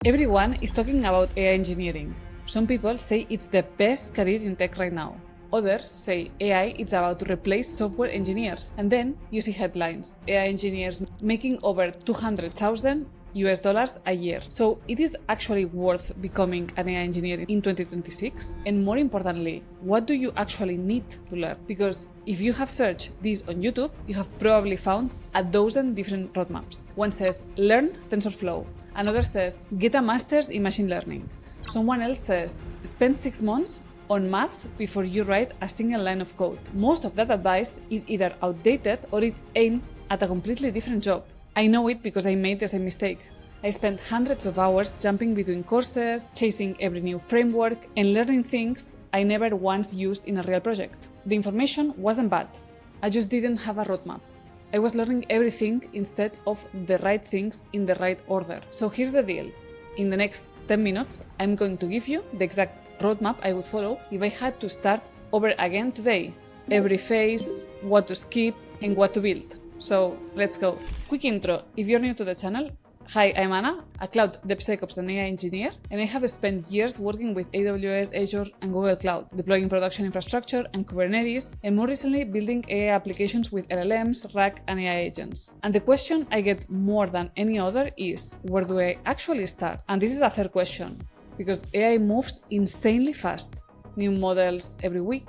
Everyone is talking about AI engineering. Some people say it's the best career in tech right now. Others say AI is about to replace software engineers. And then you see headlines: AI engineers making over $200,000 a year. So it is actually worth becoming an AI engineer in 2026? And more importantly, what do you actually need to learn? Because if you have searched this on YouTube, you have probably found a dozen different roadmaps. One says, learn TensorFlow. Another says, get a master's in machine learning. Someone else says, spend 6 months on math before you write a single line of code. Most of that advice is either outdated or it's aimed at a completely different job. I know it because I made the same mistake. I spent hundreds of hours jumping between courses, chasing every new framework, and learning things I never once used in a real project. The information wasn't bad. I just didn't have a roadmap. I was learning everything instead of the right things in the right order. So here's the deal. In the next 10 minutes, I'm going to give you the exact roadmap I would follow if I had to start over again today. Every phase, what to skip, and what to build. So let's go. Quick intro. If you're new to the channel, hi, I'm Anna, a cloud DevSecOps and AI engineer, and I have spent years working with AWS, Azure, and Google Cloud, deploying production infrastructure and Kubernetes, and more recently building AI applications with LLMs, RAG, and AI agents. And the question I get more than any other is, where do I actually start? And this is a fair question, because AI moves insanely fast. New models every week,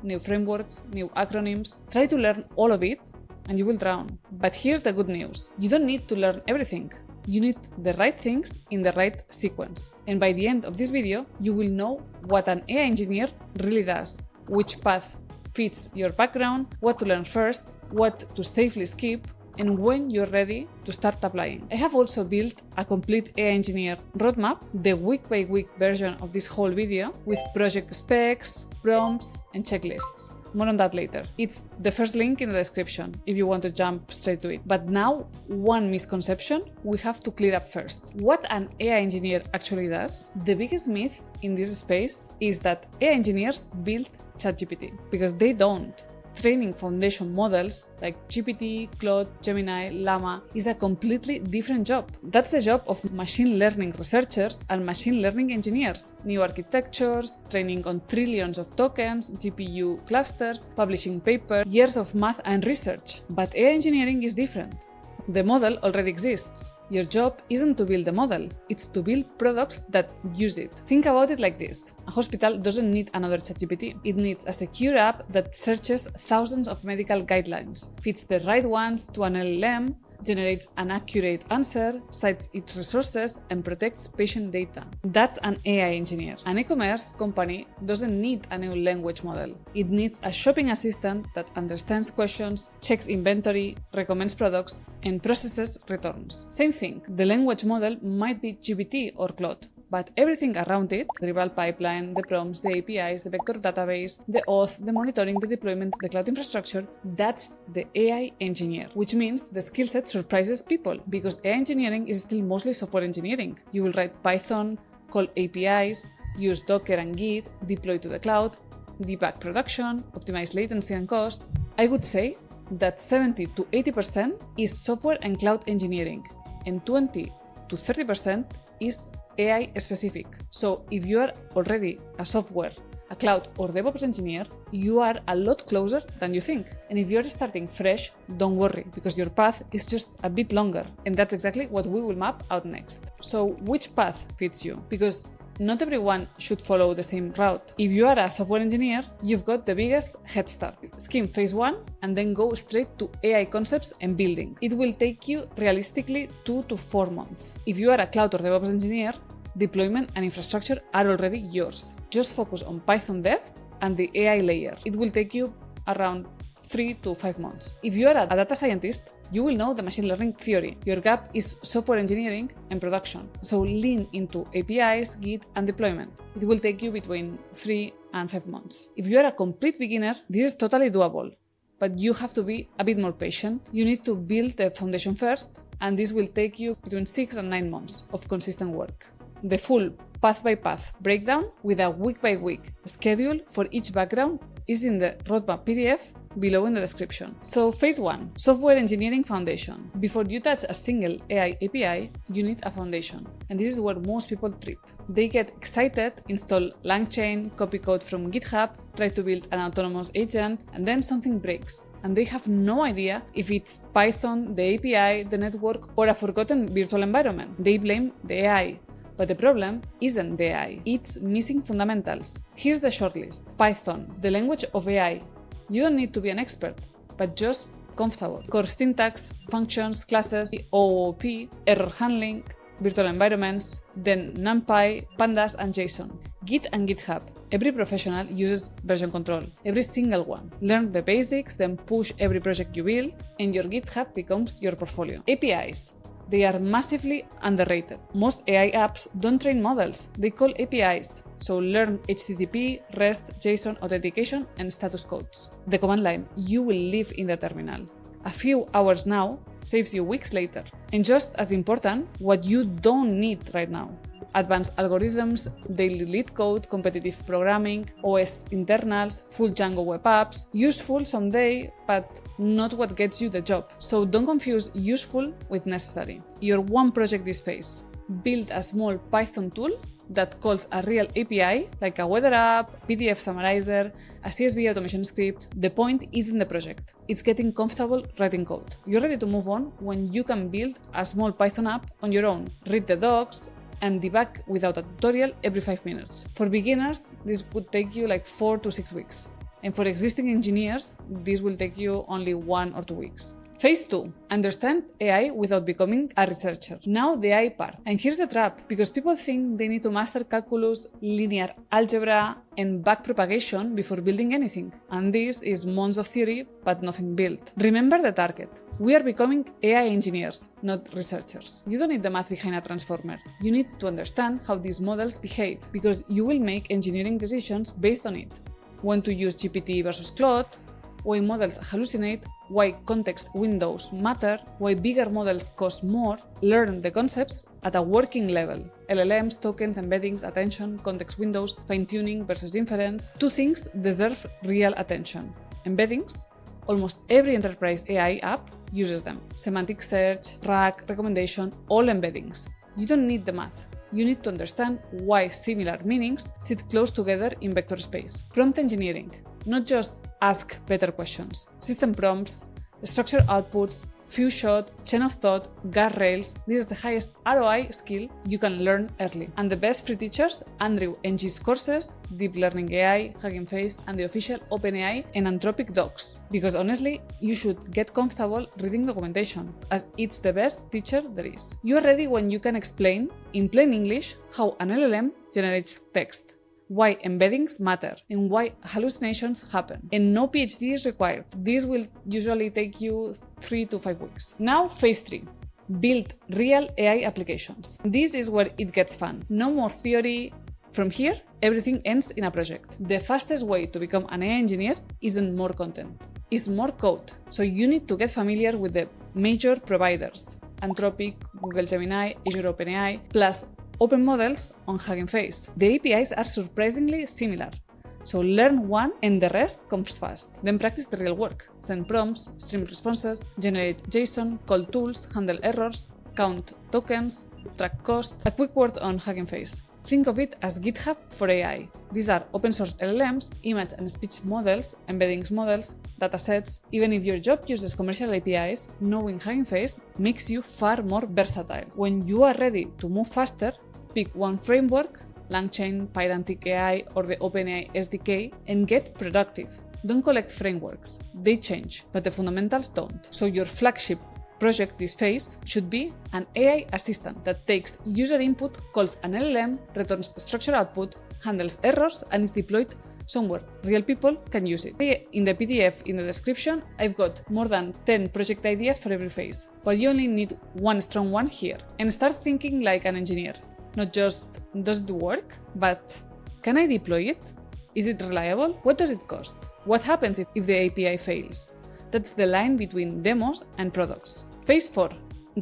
new frameworks, new acronyms. Try to learn all of it, and you will drown. But here's the good news. You don't need to learn everything. You need the right things in the right sequence. And by the end of this video, you will know what an AI engineer really does, which path fits your background, what to learn first, what to safely skip, and when you're ready to start applying. I have also built a complete AI engineer roadmap, the week-by-week version of this whole video, with project specs, prompts, and checklists. More on that later. It's the first link in the description if you want to jump straight to it. But now, one misconception we have to clear up first. What an AI engineer actually does? The biggest myth in this space is that AI engineers build ChatGPT, because they don't. Training foundation models like GPT, Claude, Gemini, Llama is a completely different job. That's the job of machine learning researchers and machine learning engineers. New architectures, training on trillions of tokens, GPU clusters, publishing papers, years of math and research. But AI engineering is different. The model already exists. Your job isn't to build the model, it's to build products that use it. Think about it like this. A hospital doesn't need another ChatGPT. It needs a secure app that searches thousands of medical guidelines, fits the right ones to an LLM, generates an accurate answer, cites its resources, and protects patient data. That's an AI engineer. An e-commerce company doesn't need a new language model. It needs a shopping assistant that understands questions, checks inventory, recommends products, and processes returns. Same thing, the language model might be GPT or Claude, but everything around it, the rival pipeline, the prompts, the APIs, the vector database, the auth, the monitoring, the deployment, the cloud infrastructure, that's the AI engineer, which means the skill set surprises people, because AI engineering is still mostly software engineering. You will write Python, call APIs, use Docker and Git, deploy to the cloud, debug production, optimize latency and cost. I would say that 70 to 80% is software and cloud engineering, and 20 to 30% is AI specific. So if you are already a software, a cloud or DevOps engineer, you are a lot closer than you think. And if you're starting fresh, don't worry, because your path is just a bit longer. And that's exactly what we will map out next. So which path fits you? Because not everyone should follow the same route. If you are a software engineer, you've got the biggest head start. Skim phase 1 and then go straight to AI concepts and building. It will take you realistically 2 to 4 months. If you are a cloud or DevOps engineer, deployment and infrastructure are already yours. Just focus on Python dev and the AI layer. It will take you around 3 to 5 months. If you are a data scientist, you will know the machine learning theory. Your gap is software engineering and production. So lean into APIs, Git, and deployment. It will take you between 3 and 5 months. If you are a complete beginner, this is totally doable, but you have to be a bit more patient. You need to build the foundation first, and this will take you between 6 and 9 months of consistent work. The full path-by-path breakdown with a week-by-week schedule for each background is in the roadmap PDF below in the description. So phase 1, software engineering foundation. Before you touch a single AI API, you need a foundation. And this is where most people trip. They get excited, install LangChain, copy code from GitHub, try to build an autonomous agent, and then something breaks. And they have no idea if it's Python, the API, the network, or a forgotten virtual environment. They blame the AI. But the problem isn't the AI, it's missing fundamentals. Here's the shortlist. Python, the language of AI. You don't need to be an expert, but just comfortable. Core syntax, functions, classes, OOP, error handling, virtual environments, then NumPy, pandas, and JSON. Git and GitHub. Every professional uses version control, every single one. Learn the basics, then push every project you build, and your GitHub becomes your portfolio. APIs. They are massively underrated. Most AI apps don't train models, they call APIs. So learn HTTP, REST, JSON, authentication, and status codes. The command line, you will live in the terminal. A few hours now saves you weeks later. And just as important, what you don't need right now. Advanced algorithms, daily lead code, competitive programming, OS internals, full Django web apps, useful someday, but not what gets you the job. So don't confuse useful with necessary. Your one project this phase. Build a small Python tool that calls a real API, like a weather app, PDF summarizer, a CSV automation script. The point isn't the project. It's getting comfortable writing code. You're ready to move on when you can build a small Python app on your own. Read the docs, and debug without a tutorial every 5 minutes. For beginners, this would take you like 4 to 6 weeks. And for existing engineers, this will take you only 1 or 2 weeks. Phase 2. Understand AI without becoming a researcher. Now the AI part. And here's the trap, because people think they need to master calculus, linear algebra, and backpropagation before building anything. And this is months of theory, but nothing built. Remember the target. We are becoming AI engineers, not researchers. You don't need the math behind a transformer. You need to understand how these models behave, because you will make engineering decisions based on it. When to use GPT versus Claude, why models hallucinate, why context windows matter, why bigger models cost more. Learn the concepts at a working level. LLMs, tokens, embeddings, attention, context windows, fine-tuning versus inference. 2 things deserve real attention. Embeddings. Almost every enterprise AI app uses them. Semantic search, RAG, recommendation, all embeddings. You don't need the math. You need to understand why similar meanings sit close together in vector space. Prompt engineering. Not just ask better questions. System prompts, structured outputs, few shot, chain of thought, guardrails. This is the highest ROI skill you can learn early. And the best free teachers, Andrew Ng's courses, Deep Learning AI, Hugging Face, and the official OpenAI and Anthropic docs. Because honestly, you should get comfortable reading documentation, as it's the best teacher there is. You are ready when you can explain, in plain English, how an LLM generates text, why embeddings matter, and why hallucinations happen. And no PhD is required. This will usually take you 3 to 5 weeks. Now, phase 3. Build real AI applications. This is where it gets fun. No more theory. From here, everything ends in a project. The fastest way to become an AI engineer isn't more content, it's more code. So you need to get familiar with the major providers: Anthropic, Google Gemini, Azure OpenAI, plus open models on Hugging Face. The APIs are surprisingly similar. So learn one and the rest comes fast. Then practice the real work. Send prompts, stream responses, generate JSON, call tools, handle errors, count tokens, track cost. A quick word on Hugging Face. Think of it as GitHub for AI. These are open source LLMs, image and speech models, embeddings models, datasets. Even if your job uses commercial APIs, knowing Hugging Face makes you far more versatile. When you are ready to move faster, pick one framework, LangChain, Pydantic AI, or the OpenAI SDK, and get productive. Don't collect frameworks. They change, but the fundamentals don't. So your flagship project this phase should be an AI assistant that takes user input, calls an LLM, returns structured output, handles errors, and is deployed somewhere real people can use it. In the PDF in the description, I've got more than 10 project ideas for every phase, but you only need one strong one here. And start thinking like an engineer. Not just, does it work, but can I deploy it? Is it reliable? What does it cost? What happens if the API fails? That's the line between demos and products. Phase 4.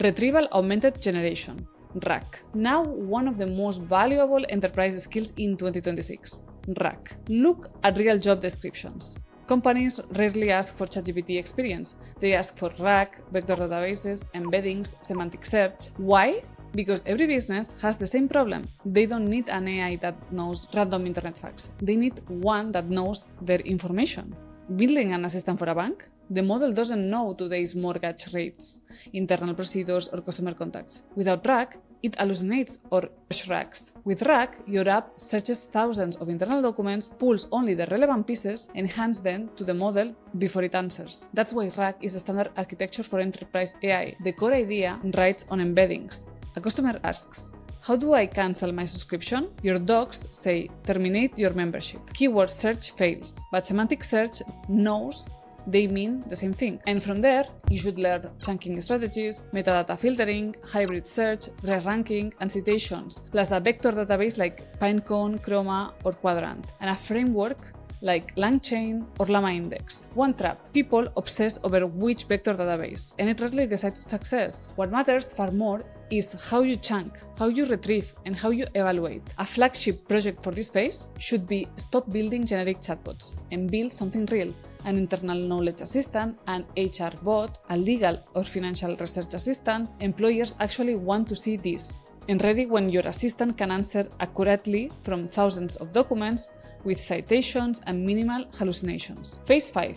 Retrieval Augmented Generation, RAG. Now one of the most valuable enterprise skills in 2026, RAG. Look at real job descriptions. Companies rarely ask for ChatGPT experience. They ask for RAG, vector databases, embeddings, semantic search. Why? Because every business has the same problem. They don't need an AI that knows random internet facts. They need one that knows their information. Building an assistant for a bank? The model doesn't know today's mortgage rates, internal procedures, or customer contacts. Without RAG, it hallucinates or shrugs. With RAG, your app searches thousands of internal documents, pulls only the relevant pieces, and hands them to the model before it answers. That's why RAG is the standard architecture for enterprise AI. The core idea rides on embeddings. A customer asks, how do I cancel my subscription? Your docs say, terminate your membership. Keyword search fails, but semantic search knows they mean the same thing. And from there, you should learn chunking strategies, metadata filtering, hybrid search, re-ranking, and citations, plus a vector database like Pinecone, Chroma, or Quadrant, and a framework like LangChain or Llama Index. One trap: people obsess over which vector database, and it rarely decides success. What matters far more is how you chunk, how you retrieve, and how you evaluate. A flagship project for this phase should be stop building generic chatbots and build something real. An internal knowledge assistant, an HR bot, a legal or financial research assistant. Employers actually want to see this, and ready when your assistant can answer accurately from thousands of documents with citations and minimal hallucinations. Phase 5.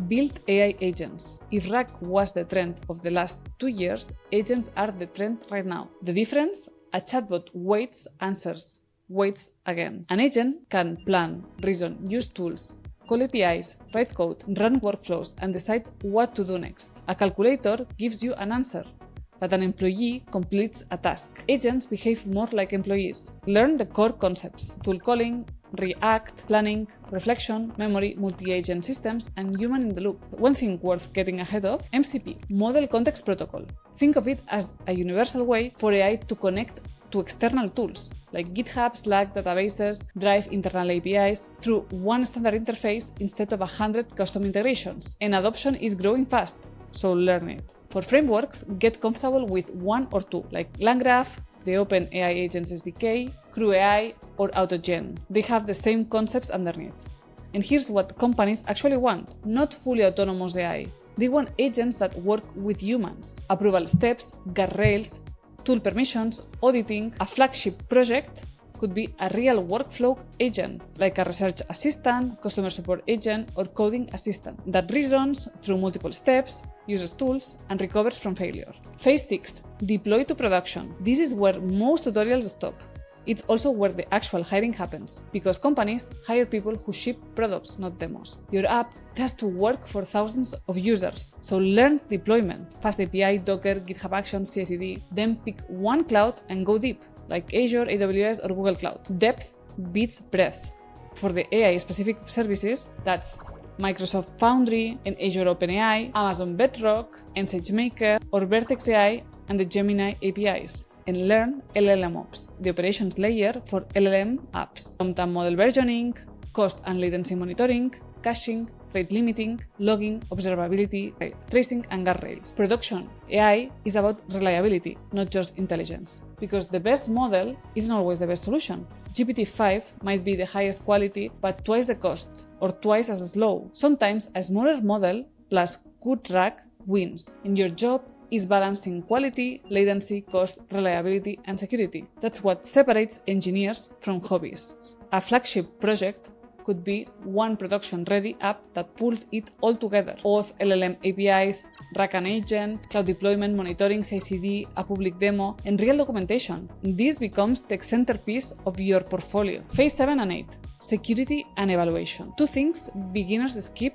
Build AI agents. If RAG was the trend of the last 2 years, agents are the trend right now. The difference? A chatbot waits, answers, waits again. An agent can plan, reason, use tools, call APIs, write code, run workflows, and decide what to do next. A calculator gives you an answer, but an employee completes a task. Agents behave more like employees. Learn the core concepts: tool calling, React, planning, reflection, memory, multi-agent systems, and human in the loop. One thing worth getting ahead of: MCP, Model Context Protocol. Think of it as a universal way for AI to connect to external tools like GitHub, Slack, databases, Drive, internal APIs through one standard interface instead of 100 custom integrations. And adoption is growing fast, so learn it. For frameworks, get comfortable with one or two, like LangGraph, the OpenAI Agents SDK, CrewAI, or AutoGen. They have the same concepts underneath. And here's what companies actually want: not fully autonomous AI. They want agents that work with humans. Approval steps, guardrails, tool permissions, auditing. A flagship project could be a real workflow agent, like a research assistant, customer support agent, or coding assistant that reasons through multiple steps, uses tools, and recovers from failure. Phase 6. Deploy to production. This is where most tutorials stop. It's also where the actual hiring happens, because companies hire people who ship products, not demos. Your app has to work for thousands of users, so learn deployment, fast API, Docker, GitHub Actions, CI/CD, then pick one cloud and go deep, like Azure, AWS, or Google Cloud. Depth beats breadth. For the AI-specific services, that's Microsoft Foundry and Azure OpenAI, Amazon Bedrock and SageMaker, or Vertex AI and the Gemini APIs. And learn LLMOps, the operations layer for LLM apps. Runtime model versioning, cost and latency monitoring, caching, rate limiting, logging, observability, tracing, and guardrails. Production AI is about reliability, not just intelligence. Because the best model isn't always the best solution. GPT-5 might be the highest quality, but twice the cost, or twice as slow. Sometimes a smaller model plus good RAG wins, and your job is balancing quality, latency, cost, reliability, and security. That's what separates engineers from hobbyists. A flagship project could be one production-ready app that pulls it all together. Auth, LLM APIs, RAG and agent, cloud deployment, monitoring, CI/CD, a public demo, and real documentation. This becomes the centerpiece of your portfolio. Phase 7 and 8. Security and evaluation. Two things beginners skip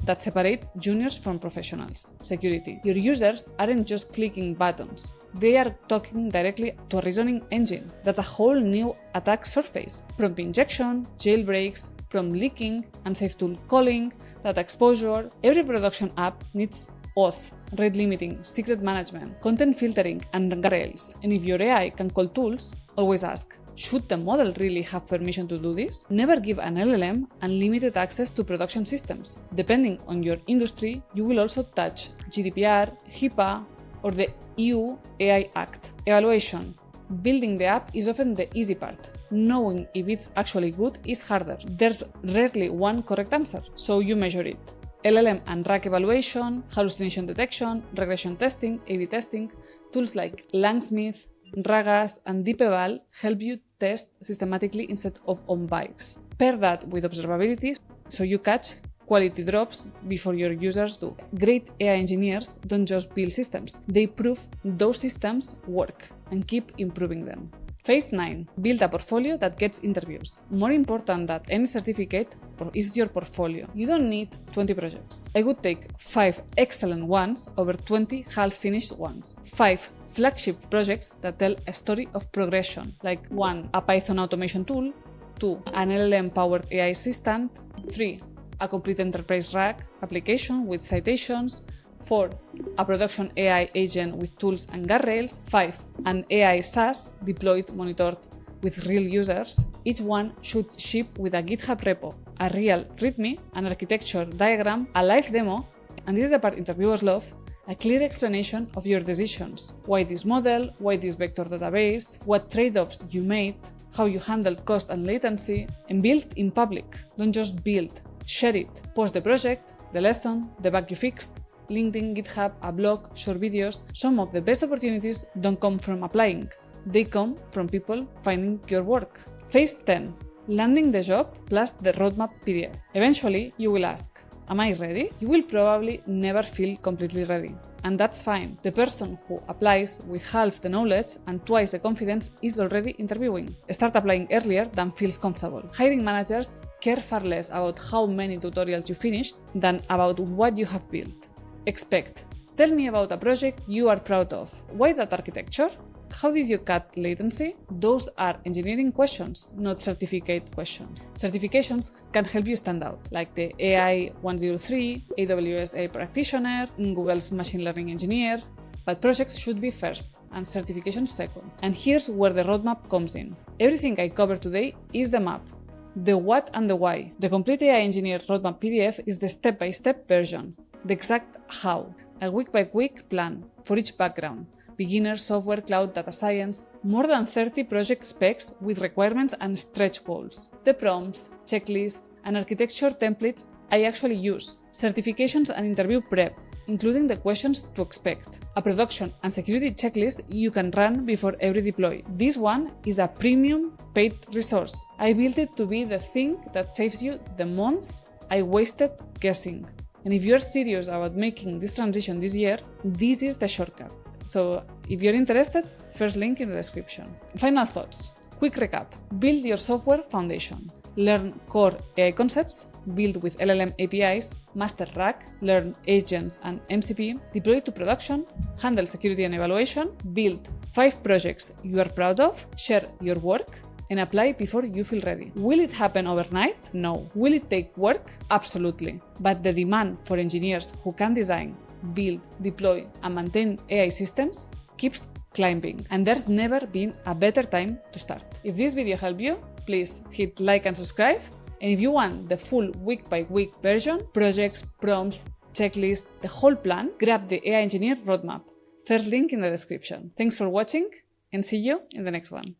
that separate juniors from professionals. Security. Your users aren't just clicking buttons. They are talking directly to a reasoning engine. That's a whole new attack surface. Prompt injection, jailbreaks, prompt leaking, unsafe tool calling, data exposure. Every production app needs auth, rate limiting, secret management, content filtering, and guardrails. And if your AI can call tools, always ask, should the model really have permission to do this? Never give an LLM unlimited access to production systems. Depending on your industry, you will also touch GDPR, HIPAA, or the EU AI Act. Evaluation. Building the app is often the easy part. Knowing if it's actually good is harder. There's rarely one correct answer, so you measure it. LLM and RAG evaluation, hallucination detection, regression testing, A/B testing, tools like Langsmith, Ragas, and DeepEval help you test systematically instead of on vibes. Pair that with observability so you catch quality drops before your users do. Great AI engineers don't just build systems, they prove those systems work and keep improving them. Phase 9. Build a portfolio that gets interviews. More important than any certificate is your portfolio. You don't need 20 projects. I would take 5 excellent ones over 20 half-finished ones. 5 flagship projects that tell a story of progression, like 1. A Python automation tool, 2. An LLM-powered AI assistant, 3. A complete enterprise RAG application with citations, 4. A production AI agent with tools and guardrails, 5. An AI SaaS deployed, monitored with real users. Each one should ship with a GitHub repo, a real README, an architecture diagram, a live demo, and this is the part interviewers love, a clear explanation of your decisions. Why this model, why this vector database, what trade-offs you made, how you handled cost and latency, and build in public. Don't just build, share it. Post the project, the lesson, the bug you fixed, LinkedIn, GitHub, a blog, short videos. Some of the best opportunities don't come from applying. They come from people finding your work. Phase 10. Landing the job plus the roadmap PDF. Eventually, you will ask, am I ready? You will probably never feel completely ready. And that's fine. The person who applies with half the knowledge and twice the confidence is already interviewing. Start applying earlier than feels comfortable. Hiring managers care far less about how many tutorials you finished than about what you have built. Expect. Tell me about a project you are proud of. Why that architecture? How did you cut latency? Those are engineering questions, not certificate questions. Certifications can help you stand out, like the AI 103, AWS AI Practitioner, Google's Machine Learning Engineer, but projects should be first and certifications second. And here's where the roadmap comes in. Everything I covered today is the map, the what and the why. The complete AI Engineer roadmap PDF is the step-by-step version, the exact how, a week-by-week plan for each background. Beginner, software, cloud, data science, more than 30 project specs with requirements and stretch goals. The prompts, checklists, and architecture templates I actually use. Certifications and interview prep, including the questions to expect. A production and security checklist you can run before every deploy. This one is a premium paid resource. I built it to be the thing that saves you the months I wasted guessing. And if you're serious about making this transition this year, this is the shortcut. So if you're interested, first link in the description. Final thoughts. Quick recap. Build your software foundation. Learn core AI concepts, build with LLM APIs, master RAG, learn agents and MCP, deploy to production, handle security and evaluation, build 5 projects you are proud of, share your work, and apply before you feel ready. Will it happen overnight? No. Will it take work? Absolutely. But the demand for engineers who can design, build, deploy, and maintain AI systems keeps climbing, and there's never been a better time to start. If this video helped you, please hit like and subscribe, and if you want the full week-by-week version, projects, prompts, checklist, the whole plan, grab the AI Engineer roadmap. First link in the description. Thanks for watching, and see you in the next one.